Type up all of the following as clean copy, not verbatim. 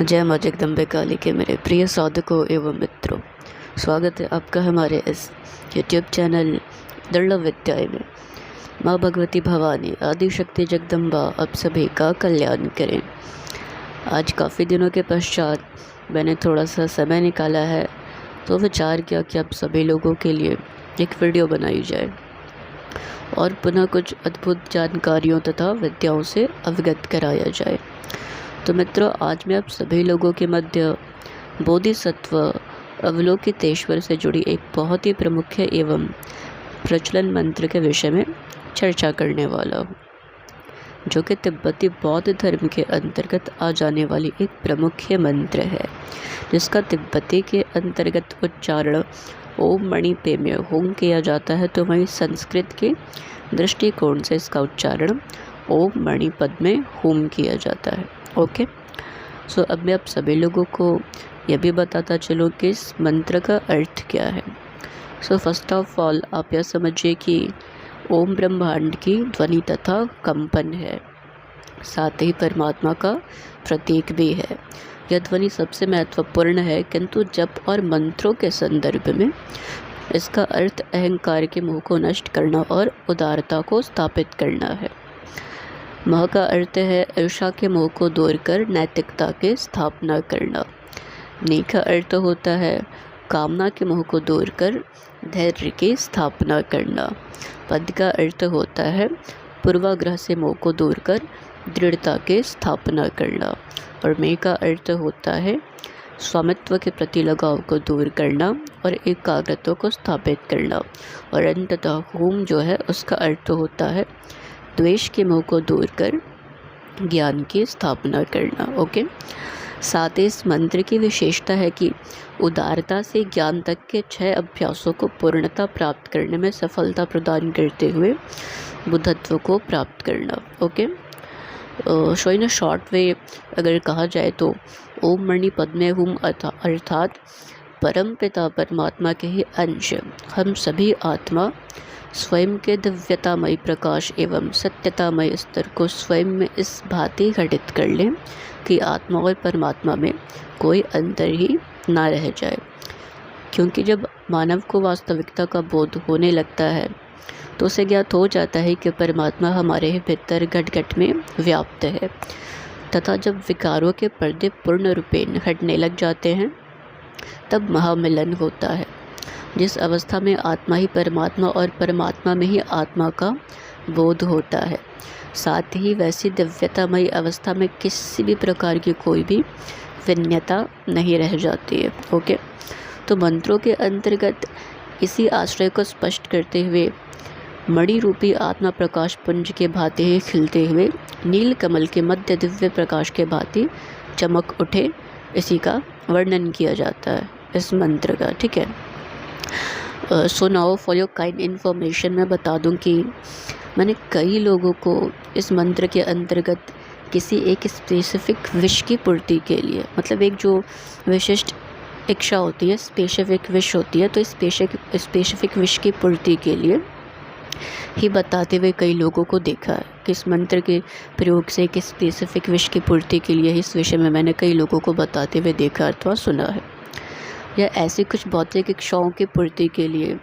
जय माँ जगदम्बे काली के मेरे प्रिय साधकों एवं मित्रों, स्वागत है आपका हमारे इस YouTube चैनल दुर्लभ विद्याएँ में। माँ भगवती भवानी आदिशक्ति जगदम्बा आप सभी का कल्याण करें। आज काफ़ी दिनों के पश्चात मैंने थोड़ा सा समय निकाला है, तो विचार किया कि आप सभी लोगों के लिए एक वीडियो बनाई जाए और पुनः कुछ अद्भुत जानकारियों तथा विद्याओं से अवगत कराया जाए। तो मित्रों, आज मैं आप सभी लोगों के मध्य बोधिसत्व अवलोकितेश्वर से जुड़ी एक बहुत ही प्रमुख एवं प्रचलन मंत्र के विषय में चर्चा करने वाला हूँ, जो कि तिब्बती बौद्ध धर्म के अंतर्गत आ जाने वाली एक प्रमुख मंत्र है, जिसका तिब्बती के अंतर्गत उच्चारण ओम मणि पे में होम किया जाता है, तो वहीं संस्कृत के दृष्टिकोण से इसका उच्चारण ओम मणि पद में होम किया जाता है। ओके, सो अब मैं आप सभी लोगों को यह भी बताता चलूँ कि इस मंत्र का अर्थ क्या है। सो फर्स्ट ऑफ ऑल आप यह समझिए कि ओम ब्रह्मांड की ध्वनि तथा कंपन है, साथ ही परमात्मा का प्रतीक भी है। यह ध्वनि सबसे महत्वपूर्ण है, किंतु जप और मंत्रों के संदर्भ में इसका अर्थ अहंकार के मोह को नष्ट करना और उदारता को स्थापित करना है। मह का अर्थ है ईर्ष्या के मोह को दूर कर नैतिकता की स्थापना करना। नी का अर्थ होता है कामना के मोह को दूर कर धैर्य की स्थापना करना। पद का अर्थ होता है पूर्वाग्रह से मोह को दूर कर दृढ़ता की स्थापना करना। और मे का अर्थ होता है स्वामित्व के प्रति लगाव को दूर करना और एकाग्रता को स्थापित करना। और अंततः होम जो है उसका अर्थ होता है द्वेष के मोह को दूर कर ज्ञान की स्थापना करना। ओके, साथ ही इस मंत्र की विशेषता है कि उदारता से ज्ञान तक के 6 अभ्यासों को पूर्णता प्राप्त करने में सफलता प्रदान करते हुए बुद्धत्व को प्राप्त करना। Okay, so in short way अगर कहा जाए तो ओम मणि पद्मे हुम अर्थात परम पिता परमात्मा के ही अंश हम सभी आत्मा स्वयं के दिव्यतामय प्रकाश एवं सत्यतामय स्तर को स्वयं में इस भांति घटित कर लें कि आत्मा और परमात्मा में कोई अंतर ही ना रह जाए। क्योंकि जब मानव को वास्तविकता का बोध होने लगता है तो उसे ज्ञात हो जाता है कि परमात्मा हमारे ही भीतर घट घट में व्याप्त है, तथा जब विकारों के पर्दे पूर्ण रूपेण हटने लग जाते हैं तब महामिलन होता है, जिस अवस्था में आत्मा ही परमात्मा और परमात्मा में ही आत्मा का बोध होता है। साथ ही वैसी दिव्यतामयी अवस्था में किसी भी प्रकार की कोई भी भिन्नता नहीं रह जाती है। ओके, तो मंत्रों के अंतर्गत इसी आश्रय को स्पष्ट करते हुए मणि रूपी आत्मा प्रकाश पुंज के भांति ही खिलते हुए नील कमल के मध्य दिव्य प्रकाश के भांति चमक उठे, इसी का वर्णन किया जाता है इस मंत्र का। ठीक है, so now for your kind information मैं बता दूं कि मैंने कई लोगों को इस मंत्र के अंतर्गत किसी एक स्पेसिफिक विश की पूर्ति के लिए, मतलब एक जो विशिष्ट इच्छा होती है, स्पेसिफिक विश होती है, तो स्पेसिफिक विश की पूर्ति के लिए ही बताते हुए कई लोगों को देखा है कि इस मंत्र के प्रयोग से एक स्पेसिफिक विश की पूर्ति के लिए इस विषय में मैंने कई लोगों को बताते हुए देखा अथवा सुना है, या ऐसी कुछ भौतिक इच्छाओं की पूर्ति के लिए।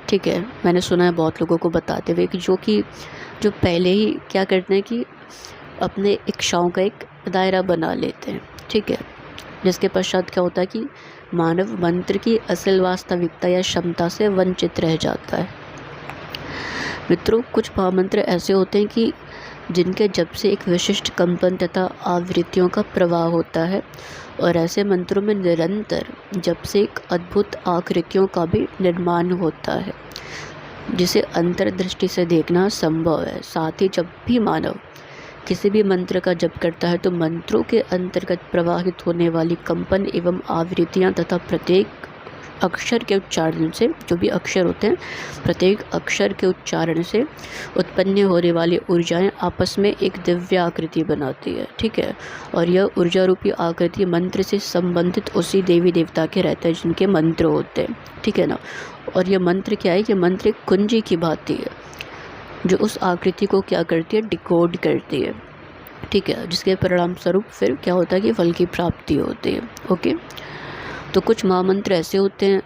ठीक है, मैंने सुना है बहुत लोगों को बताते हुए कि जो पहले ही क्या करते हैं कि अपने इच्छाओं का एक दायरा बना लेते हैं। ठीक है, जिसके पश्चात क्या होता है कि मानव मंत्र की असल वास्तविकता या क्षमता से वंचित रह जाता है। मित्रों, कुछ महामंत्र ऐसे होते हैं कि जिनके जप से एक विशिष्ट कंपन तथा आवृत्तियों का प्रवाह होता है, और ऐसे मंत्रों में निरंतर जप से एक अद्भुत आकृतियों का भी निर्माण होता है, जिसे अंतर्दृष्टि से देखना संभव है। साथ ही जब भी मानव किसी भी मंत्र का जप करता है तो मंत्रों के अंतर्गत प्रवाहित होने वाली कंपन एवं आवृत्तियाँ तथा प्रत्येक अक्षर के उच्चारण से, जो भी अक्षर होते हैं, प्रत्येक अक्षर के उच्चारण से उत्पन्न होने वाली ऊर्जाएं आपस में एक दिव्य आकृति बनाती है। ठीक है, और यह ऊर्जा रूपी आकृति मंत्र से संबंधित उसी देवी देवता के रहते हैं जिनके मंत्र होते हैं। ठीक है ना, और यह मंत्र क्या है, यह मंत्र एक कुंजी की भांति है जो उस आकृति को क्या करती है, डिकोड करती है। ठीक है, जिसके परिणाम स्वरूप फिर क्या होता है कि फल की प्राप्ति होती है। ओके, तो कुछ महामंत्र ऐसे होते हैं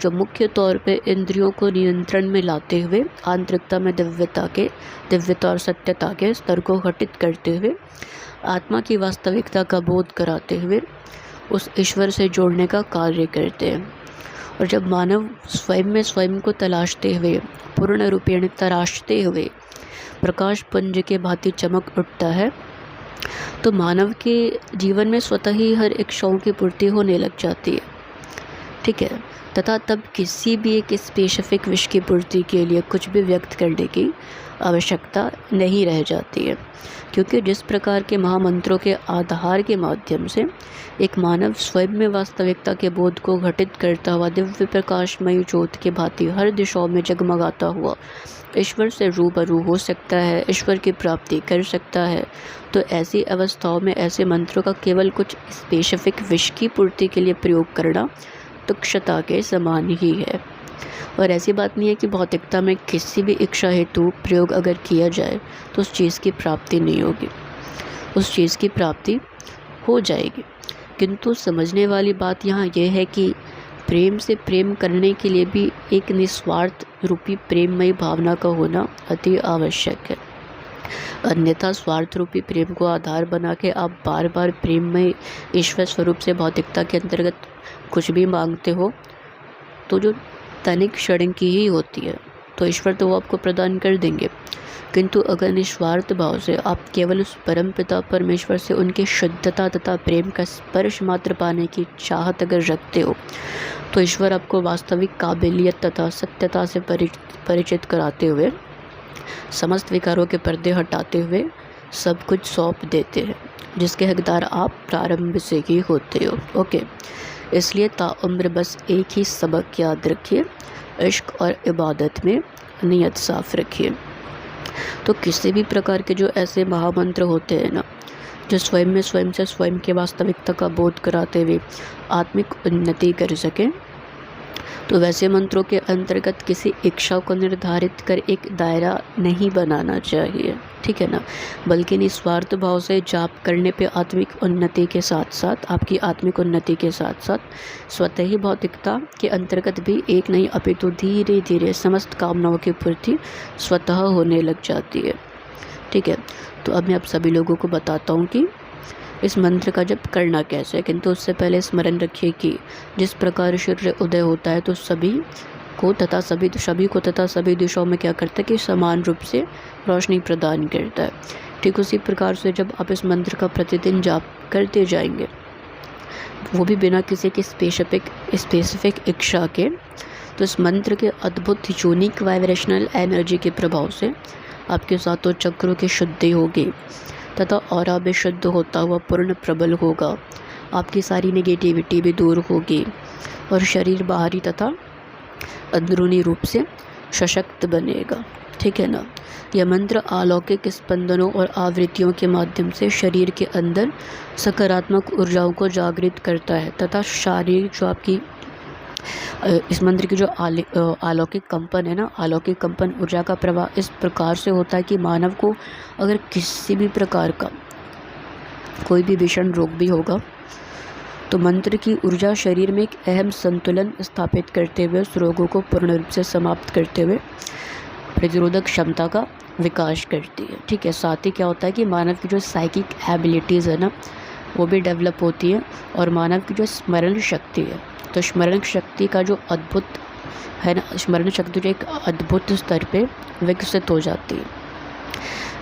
जो मुख्य तौर पे इंद्रियों को नियंत्रण में लाते हुए आंतरिकता में दिव्यता और सत्यता के स्तर को घटित करते हुए आत्मा की वास्तविकता का बोध कराते हुए उस ईश्वर से जोड़ने का कार्य करते हैं। और जब मानव स्वयं में स्वयं को तलाशते हुए, पूर्ण रूपेण तराशते हुए प्रकाश पुंज के भांति चमक उठता है, तो मानव के जीवन में स्वतः ही हर इच्छाओं की पूर्ति होने लग जाती है। ठीक है, तथा तब किसी भी एक स्पेसिफिक विश की पूर्ति के लिए कुछ भी व्यक्त करने की आवश्यकता नहीं रह जाती है, क्योंकि जिस प्रकार के महामंत्रों के आधार के माध्यम से एक मानव स्वयं में वास्तविकता के बोध को घटित करता हुआ दिव्य प्रकाशमयी ज्योत के भांति हर दिशाओं में जगमगाता हुआ ईश्वर से रूबरू हो सकता है, ईश्वर की प्राप्ति कर सकता है, तो ऐसी अवस्थाओं में ऐसे मंत्रों का केवल कुछ स्पेसिफिक विश की पूर्ति के लिए प्रयोग करना तुक्षता के समान ही है। और ऐसी बात नहीं है कि भौतिकता में किसी भी इच्छा हेतु प्रयोग अगर किया जाए तो उस चीज़ की प्राप्ति नहीं होगी, उस चीज़ की प्राप्ति हो जाएगी। किंतु समझने वाली बात यहाँ यह है कि प्रेम से प्रेम करने के लिए भी एक निस्वार्थ रूपी प्रेममयी भावना का होना अति आवश्यक है। अन्यथा स्वार्थ रूपी प्रेम को आधार बना के आप बार बार प्रेममय ईश्वर स्वरूप से भौतिकता के अंतर्गत कुछ भी मांगते हो तो जो तनिक क्षण की ही होती है, तो ईश्वर तो वो आपको प्रदान कर देंगे। किंतु अगर निस्वार्थ भाव से आप केवल उस परम पिता परमेश्वर से उनकी शुद्धता तथा प्रेम का स्पर्श मात्र पाने की चाहत अगर रखते हो, तो ईश्वर आपको वास्तविक काबिलियत तथा सत्यता से परिचित कराते हुए, समस्त विकारों के पर्दे हटाते हुए सब कुछ सौंप देते हैं, जिसके हकदार आप प्रारंभ से ही होते हो। ओके, इसलिए ताउम्र बस एक ही सबक याद रखिए, इश्क और इबादत में नियत साफ रखिए। तो किसी भी प्रकार के जो ऐसे महामंत्र होते हैं ना, जो स्वयं में स्वयं से स्वयं की वास्तविकता का बोध कराते हुए आत्मिक उन्नति कर सकें, तो वैसे मंत्रों के अंतर्गत किसी इच्छा को निर्धारित कर एक दायरा नहीं बनाना चाहिए, ठीक है ना, बल्कि निस्वार्थ भाव से जाप करने पे आत्मिक उन्नति के साथ साथ, आपकी आत्मिक उन्नति के साथ साथ स्वतः ही भौतिकता के अंतर्गत भी एक नहीं अपितु धीरे धीरे समस्त कामनाओं की पूर्ति स्वतः होने लग जाती है। ठीक है, तो अब मैं आप सभी लोगों को बताता हूँ कि इस मंत्र का जप करना कैसे है। किंतु उससे पहले स्मरण रखिए कि जिस प्रकार सूर्य उदय होता है तो सभी को तथा सभी दिशाओं में क्या करता है कि समान रूप से रोशनी प्रदान करता है। ठीक उसी प्रकार से जब आप इस मंत्र का प्रतिदिन जाप करते जाएंगे, वो भी बिना किसी की स्पेसिफिक इच्छा के, तो इस मंत्र के अद्भुत यूनिक वाइब्रेशनल एनर्जी के प्रभाव से आपके सातों चक्रों की शुद्धि होगी तथा ऑरा भी शुद्ध होता हुआ पूर्ण प्रबल होगा। आपकी सारी नेगेटिविटी भी दूर होगी और शरीर बाहरी तथा अंदरूनी रूप से सशक्त बनेगा। ठीक है ना, यह मंत्र अलौकिक स्पंदनों और आवृत्तियों के माध्यम से शरीर के अंदर सकारात्मक ऊर्जाओं को जागृत करता है तथा शारीरिक जो आपकी इस मंत्र की जो अलौकिक कंपन है ना, अलौकिक कंपन ऊर्जा का प्रवाह इस प्रकार से होता है कि मानव को अगर किसी भी प्रकार का कोई भी भीषण रोग भी होगा, तो मंत्र की ऊर्जा शरीर में एक अहम संतुलन स्थापित करते हुए उस रोगों को पूर्ण रूप से समाप्त करते हुए प्रतिरोधक क्षमता का विकास करती है। ठीक है, साथ ही क्या होता है कि मानव की जो साइकिक एबिलिटीज़ है ना, वो भी डेवलप होती है और मानव की जो स्मरण शक्ति है, तो स्मरण शक्ति का जो अद्भुत है ना, स्मरण शक्ति जो एक अद्भुत स्तर पे विकसित हो जाती है।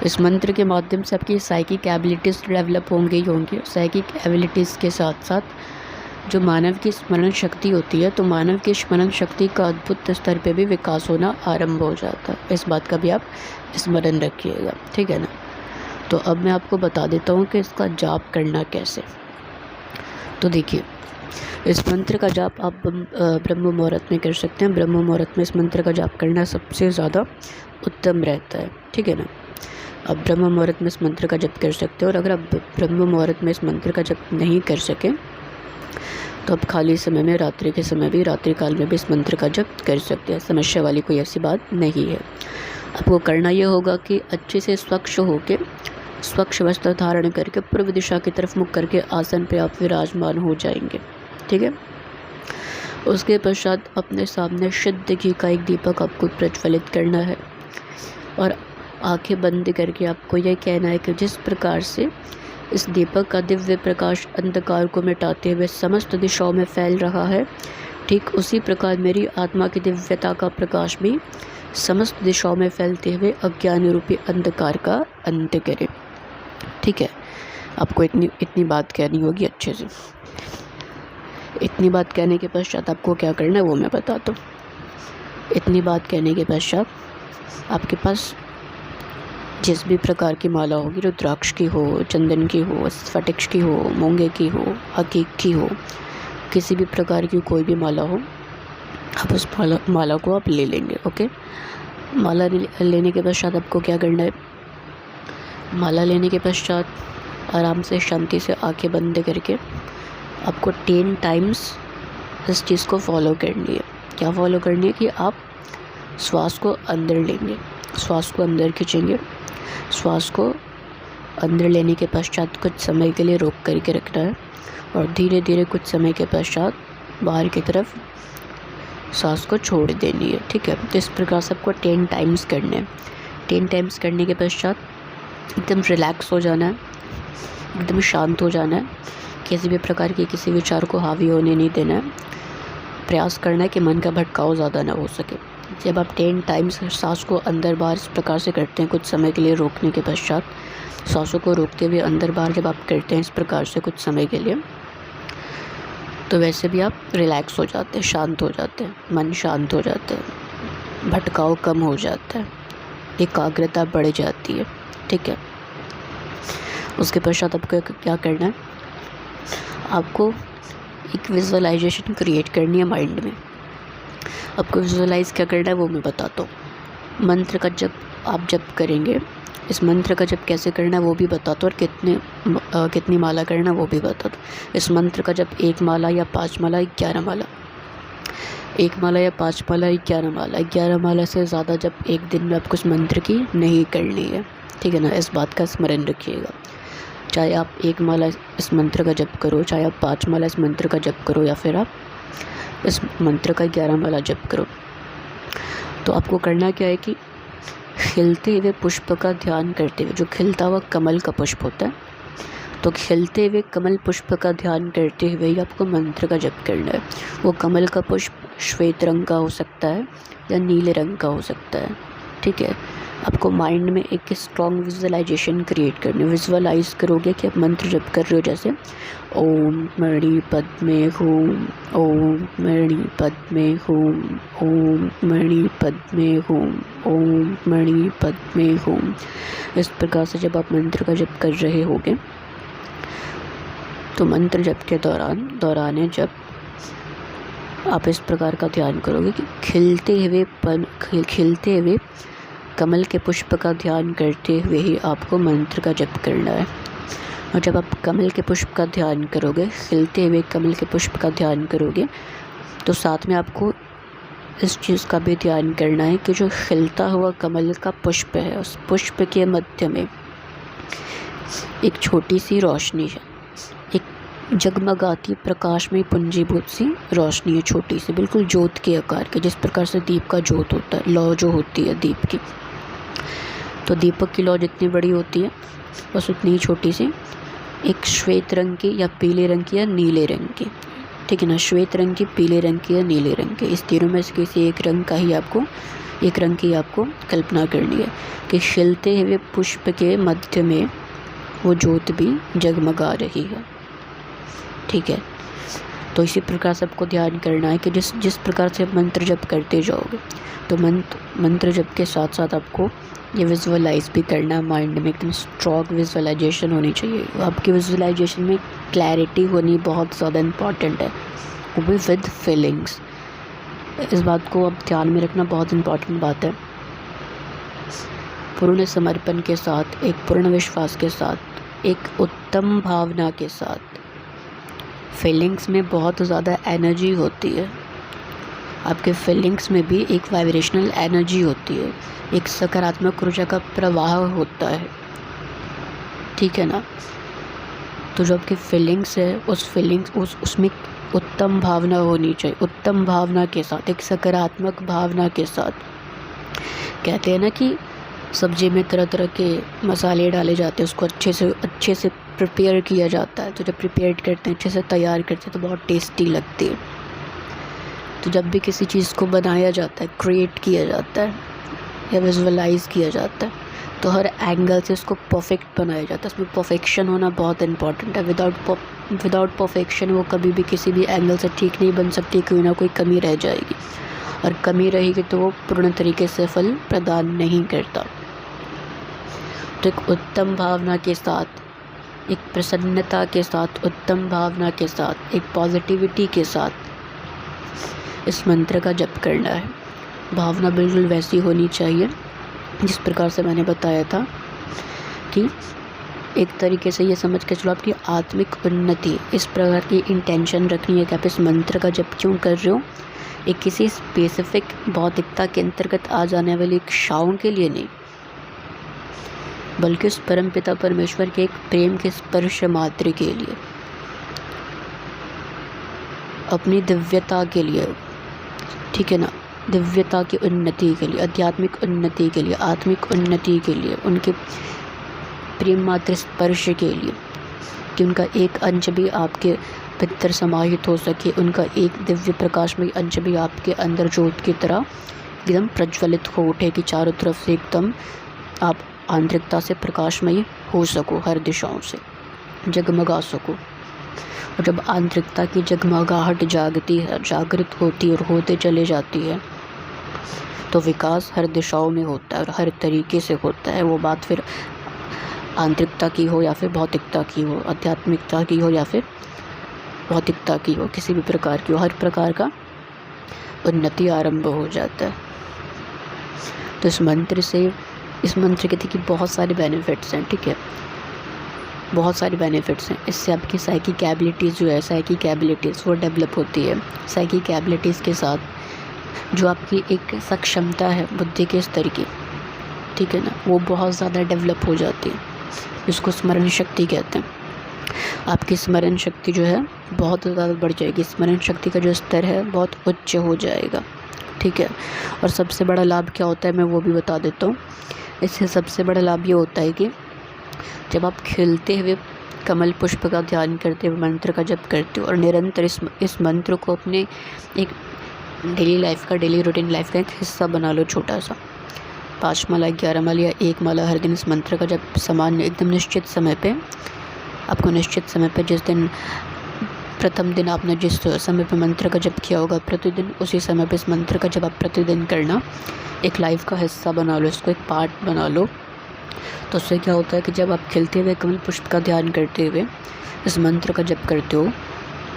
इस मंत्र के माध्यम से आपकी साइकिक एबिलिटीज़ डेवलप होंगी ही होंगी। साइकिक एबिलिटीज़ के साथ साथ जो मानव की स्मरण शक्ति होती है, तो मानव की स्मरण शक्ति का अद्भुत स्तर पे भी विकास होना आरंभ हो जाता है। इस बात का भी आप स्मरण रखिएगा, ठीक है ना। तो अब मैं आपको बता देता हूँ कि इसका जाप करना कैसे। तो देखिए, इस मंत्र का जाप आप ब्रह्म मुहूर्त में कर सकते हैं। ब्रह्म मुहूर्त में इस मंत्र का जाप करना सबसे ज़्यादा उत्तम रहता है, ठीक है ना। आप ब्रह्म मुहूर्त में इस मंत्र का जप कर सकते हो, और अगर आप ब्रह्म मुहूर्त में इस मंत्र का जप नहीं कर सकें तो आप खाली समय में, रात्रि के समय भी, रात्रि काल में भी इस मंत्र का जप कर सकते हैं। समस्या वाली कोई ऐसी बात नहीं है। आपको करना यह होगा कि अच्छे से स्वच्छ होकर स्वच्छ वस्त्र धारण करके पूर्व दिशा की तरफ मुख करके आसन पे आप विराजमान हो जाएंगे। ठीक है। उसके पश्चात अपने सामने शुद्ध घी का एक दीपक आपको प्रज्वलित करना है और आंखें बंद करके आपको यह कहना है कि जिस प्रकार से इस दीपक का दिव्य प्रकाश अंधकार को मिटाते हुए समस्त दिशाओं में फैल रहा है, ठीक उसी प्रकार मेरी आत्मा की दिव्यता का प्रकाश भी समस्त दिशाओं में फैलते हुए अज्ञान रूपी अंधकार का अंत करे। ठीक है। आपको इतनी बात कहनी होगी अच्छे से। इतनी बात कहने के पश्चात आपको क्या करना है वो मैं बताता हूँ। इतनी बात कहने के पश्चात आपके पास जिस भी प्रकार की माला होगी, रुद्राक्ष की हो, चंदन की हो, स्फटिक की हो, मूंगे की हो, हकीक की हो, किसी भी प्रकार की कोई भी माला हो, आप उस माला को आप ले लेंगे। ओके। माला लेने के पश्चात आपको क्या करना है, माला लेने के पश्चात आराम से शांति से आंखें बंद करके आपको 10 टाइम्स इस चीज़ को फॉलो करनी है। क्या फॉलो करनी है कि आप श्वास को अंदर लेंगे, श्वास को अंदर खींचेंगे, श्वास को अंदर लेने के पश्चात कुछ समय के लिए रोक करके रखना है और धीरे धीरे कुछ समय के पश्चात बाहर की तरफ सांस को छोड़ देनी है। ठीक है। तो इस प्रकार से आपको 10 टाइम्स करने हैं। 10 टाइम्स करने के पश्चात एकदम रिलैक्स हो जाना है, एकदम शांत हो जाना है, किसी भी प्रकार के किसी विचार को हावी होने नहीं देना है। प्रयास करना है कि मन का भटकाव ज़्यादा ना हो सके। जब आप 10 टाइम्स सांस को अंदर बाहर इस प्रकार से करते हैं, कुछ समय के लिए रोकने के पश्चात सांसों को रोकते हुए अंदर बाहर जब आप करते हैं इस प्रकार से कुछ समय के लिए, तो वैसे भी आप रिलैक्स हो जाते हैं, शांत हो जाते हैं, मन शांत हो जाता है, भटकाव कम हो जाता है, एकाग्रता बढ़ जाती है। ठीक है। उसके पश्चात आपको क्या करना है, आपको एक विजुअलाइजेशन क्रिएट करनी है माइंड में। आपको विजुअलाइज क्या करना है वो मैं बताता हूँ। मंत्र का आप जप करेंगे, इस मंत्र का जप कैसे करना है वो भी बताता हूँ और कितनी माला करना है वो भी बताता हूँ। इस मंत्र का जप 1 माला या 5 माला 11 माला, 1 माला या 5 माला 11 माला, 11 माला से ज़्यादा जब एक दिन में आपको इस मंत्र की नहीं करनी है। ठीक है ना। इस बात का स्मरण रखिएगा। चाहे आप 1 माला इस मंत्र का जप करो, चाहे आप 5 माला इस मंत्र का जप करो, या फिर आप इस मंत्र का 11 माला जप करो, तो आपको करना क्या है कि खिलते हुए पुष्प का ध्यान करते हुए, जो खिलता हुआ कमल का पुष्प होता है, तो खिलते हुए कमल पुष्प का ध्यान करते हुए ही आपको मंत्र का जप करना है। वो कमल का पुष्प श्वेत रंग का हो सकता है या नीले रंग का हो सकता है। ठीक है। आपको माइंड में एक स्ट्रॉन्ग विजुअलाइजेशन क्रिएट करनी है। विजुअलाइज करोगे कि आप मंत्र जप कर रहे हो, जैसे ओम मणि पद्मे हूम, ओम मणि पद्मे हूम, ओम मणि पद्मे हूम, ओम मणि पद्मे हूम। इस प्रकार से जब आप मंत्र का जप कर रहे होगे तो मंत्र जप के दौरान जब आप इस प्रकार का ध्यान करोगे कि खिलते हुए कमल के पुष्प का ध्यान करते हुए ही आपको मंत्र का जप करना है। और जब आप कमल के पुष्प का ध्यान करोगे, खिलते हुए कमल के पुष्प का ध्यान करोगे, तो साथ में आपको इस चीज़ का भी ध्यान करना है कि जो खिलता हुआ कमल का पुष्प है, उस पुष्प के मध्य में एक छोटी सी रोशनी है, एक जगमगाती प्रकाश में पुंजीभूत सी रोशनी है, छोटी सी, बिल्कुल ज्योत के आकार के, जिस प्रकार से दीप का ज्योत होता है, लौ जो होती है दीप की, तो दीपक की लौ जितनी बड़ी होती है बस उतनी ही छोटी सी एक श्वेत रंग की या पीले रंग की या नीले रंग की, ठीक है ना, श्वेत रंग की, पीले रंग की या नीले रंग की, इस तीनों में से किसी एक रंग की आपको कल्पना करनी है कि खिलते हुए पुष्प के मध्य में वो ज्योत भी जगमगा रही है। ठीक है। तो इसी प्रकार से आपको ध्यान करना है कि जिस प्रकार से आप मंत्र जप करते जाओगे, तो मंत्र जप के साथ साथ आपको ये विजुअलाइज भी करना है माइंड में, एकदम स्ट्रॉन्ग विजुअलाइजेशन होनी चाहिए। आपकी विजुअलाइजेशन में क्लैरिटी होनी बहुत ज़्यादा इम्पॉर्टेंट है, वो भी विद फीलिंग्स। इस बात को आप ध्यान में रखना, बहुत इम्पॉर्टेंट बात है। पूर्ण समर्पण के साथ, एक पूर्ण विश्वास के साथ, एक उत्तम भावना के साथ। फीलिंग्स में बहुत ज़्यादा एनर्जी होती है, आपके फीलिंग्स में भी एक वाइब्रेशनल एनर्जी होती है, एक सकारात्मक ऊर्जा का प्रवाह होता है। ठीक है ना। तो जो आपकी फीलिंग्स है उसमें उत्तम भावना होनी चाहिए, उत्तम भावना के साथ, एक सकारात्मक भावना के साथ। कहते हैं ना कि सब्जी में तरह तरह के मसाले डाले जाते हैं, उसको अच्छे से प्रिपेयर किया जाता है। तो जब प्रिपेयर करते हैं, अच्छे से तैयार करते हैं, तो बहुत टेस्टी लगती है। तो जब भी किसी चीज़ को बनाया जाता है, क्रिएट किया जाता है या विजुअलाइज किया जाता है, तो हर एंगल से उसको परफेक्ट बनाया जाता है। उसमें परफेक्शन होना बहुत इम्पॉर्टेंट है। विदाउट परफेक्शन वो कभी भी किसी भी एंगल से ठीक नहीं बन सकती, कोई ना कोई कमी रह जाएगी, और कमी रहेगी तो वो पूर्ण तरीके से फल प्रदान नहीं करता। तो एक उत्तम भावना के साथ, एक प्रसन्नता के साथ, उत्तम भावना के साथ, एक पॉजिटिविटी के साथ इस मंत्र का जप करना है। भावना बिल्कुल वैसी होनी चाहिए जिस प्रकार से मैंने बताया था, कि एक तरीके से ये समझ के चलो आपकी आत्मिक उन्नति, इस प्रकार की इंटेंशन रखनी है कि आप इस मंत्र का जप क्यों कर रहे हो। एक किसी स्पेसिफिक भौतिकता के अंतर्गत आ जाने वाली इच्छाओं के लिए नहीं, बल्कि उस परम पिता परमेश्वर के एक प्रेम के स्पर्श मात्र के लिए, अपनी दिव्यता के लिए, ठीक है ना, दिव्यता की उन्नति के लिए, आध्यात्मिक उन्नति के लिए, आत्मिक उन्नति के लिए, उनके प्रेम मात्र स्पर्श के लिए, कि उनका एक अंश भी आपके भीतर समाहित हो सके, उनका एक दिव्य प्रकाशमय अंश भी आपके अंदर ज्योत की तरह एकदम प्रज्वलित हो उठे, कि चारों तरफ से एकदम आप आंतरिकता से प्रकाशमयी हो सको, हर दिशाओं से जगमगा सको। और जब आंतरिकता की जगमगाहट जागती है, जागृत होती है और होते चले जाती है, तो विकास हर दिशाओं में होता है और हर तरीके से होता है। वो बात फिर आंतरिकता की हो या फिर भौतिकता की हो, आध्यात्मिकता की हो या फिर भौतिकता की हो, किसी भी प्रकार की हो, हर प्रकार का उन्नति आरंभ हो जाता है। तो इस मंत्र के देखिए बहुत सारे बेनिफिट्स हैं, ठीक है, बहुत सारे बेनिफिट्स हैं। इससे आपकी साइकिक एबिलिटीज़ जो है, साइकिक एबिलिटीज़ वो डेवलप होती है। साइकिक एबिलिटीज़ के साथ जो आपकी एक सक्षमता है बुद्धि के स्तर की, ठीक है ना, वो बहुत ज़्यादा डेवलप हो जाती है, जिसको स्मरण शक्ति कहते हैं। आपकी स्मरण शक्ति जो है बहुत ज़्यादा बढ़ जाएगी, स्मरण शक्ति का जो स्तर है बहुत उच्च हो जाएगा, ठीक है। और सबसे बड़ा लाभ क्या होता है मैं वो भी बता देता हूँ। इससे सबसे बड़ा लाभ ये होता है कि जब आप खिलते हुए कमल पुष्प का ध्यान करते हुए मंत्र का जप करते हो और निरंतर इस मंत्र को अपने एक डेली लाइफ का, डेली रूटीन लाइफ का एक हिस्सा बना लो, छोटा सा 5 माला, 11 माला या 1 माला हर दिन इस मंत्र का जप सामान्य एकदम निश्चित समय पे, आपको निश्चित समय पे, जिस दिन प्रथम दिन आपने जिस समय पे मंत्र का जप किया होगा प्रतिदिन, उसी समय पे इस मंत्र का जप आप प्रतिदिन करना, एक लाइफ का हिस्सा बना लो, इसको एक पार्ट बना लो। तो उससे क्या होता है कि जब आप खिलते हुए कमल पुष्प का ध्यान करते हुए इस मंत्र का जप करते हो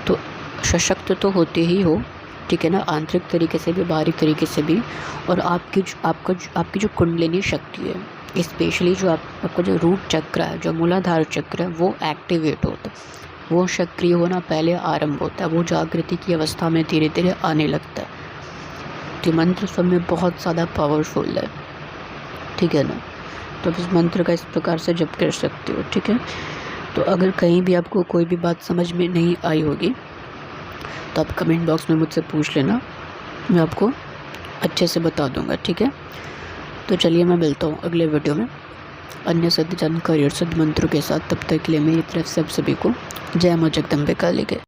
तो सशक्त तो होते ही हो, ठीक है ना, आंतरिक तरीके से भी, बाहरी तरीके से भी। और आपकी जो कुंडलिनी शक्ति है, स्पेशली जो आपका जो रूट चक्र है, जो मूलाधार चक्र है, वो एक्टिवेट होता है, वो सक्रिय होना पहले आरंभ होता है, वो जागृति की अवस्था में धीरे धीरे आने लगता है। तो मंत्र सब में बहुत ज़्यादा पावरफुल है, ठीक है ना। तो आप इस मंत्र का इस प्रकार से जप कर सकते हो, ठीक है। तो अगर कहीं भी आपको कोई भी बात समझ में नहीं आई होगी तो आप कमेंट बॉक्स में मुझसे पूछ लेना, मैं आपको अच्छे से बता दूंगा, ठीक है। तो चलिए मैं मिलता हूँ अगले वीडियो में अन्य सिद्ध जानकारी और सिद्ध मंत्रों के साथ। तब तक के लिए मेरी तरफ से आप सभी को जय मां जगदम्बे काली के।